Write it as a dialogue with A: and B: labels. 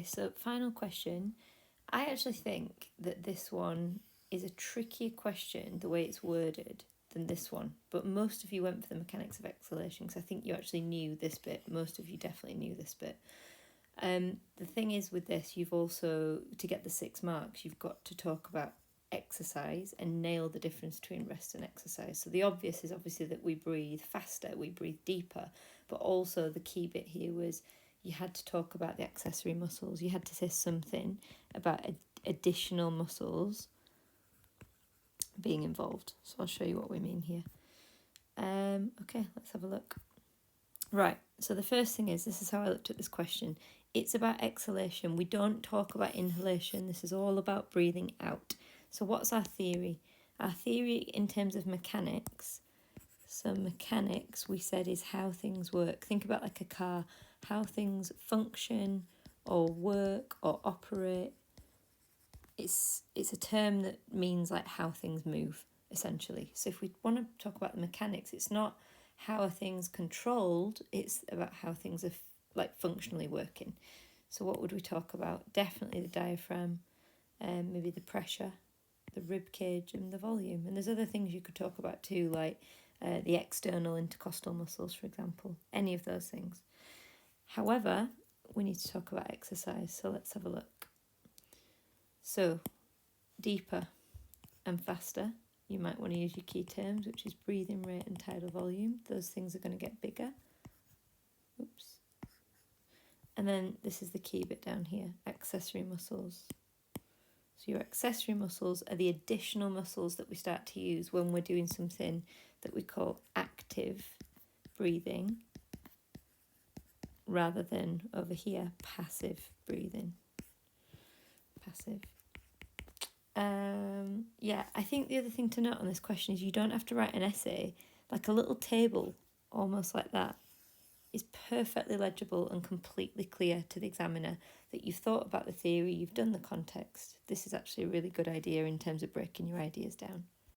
A: So final question. I actually think that this one is a trickier question, the way it's worded, than this one. But most of you went for the mechanics of exhalation because I think you actually knew this bit. Most of you definitely knew this bit. The thing is with this, you've also, to get the 6 marks, you've got to talk about exercise and nail the difference between rest and exercise. So the obvious is obviously that we breathe faster, we breathe deeper, but also the key bit here was you had to talk about the accessory muscles. You had to say something about additional muscles being involved. So I'll show you what we mean here. Okay, let's have a look. Right, so the first thing is, this is how I looked at this question. It's about exhalation. We don't talk about inhalation. This is all about breathing out. So what's our theory? Our theory in terms of mechanics, so mechanics we said is how things work. Think about like a car, how things function or work or operate. It's a term that means like how things move, essentially. So if we want to talk about the mechanics, it's not how are things controlled, it's about how things are like functionally working. So what would we talk about? Definitely the diaphragm, maybe the pressure, the rib cage and the volume. And there's other things you could talk about too, like the external intercostal muscles, for example, any of those things. However, we need to talk about exercise, so let's have a look. So deeper and faster, you might want to use your key terms, which is breathing rate and tidal volume. Those things are going to get bigger. Oops. And then this is the key bit down here, accessory muscles. So your accessory muscles are the additional muscles that we start to use when we're doing something that we call active breathing, rather than over here, passive breathing. Passive. Yeah, I think the other thing to note on this question is you don't have to write an essay. Like a little table, almost like that, is perfectly legible and completely clear to the examiner that you've thought about the theory, you've done the context. This is actually a really good idea in terms of breaking your ideas down.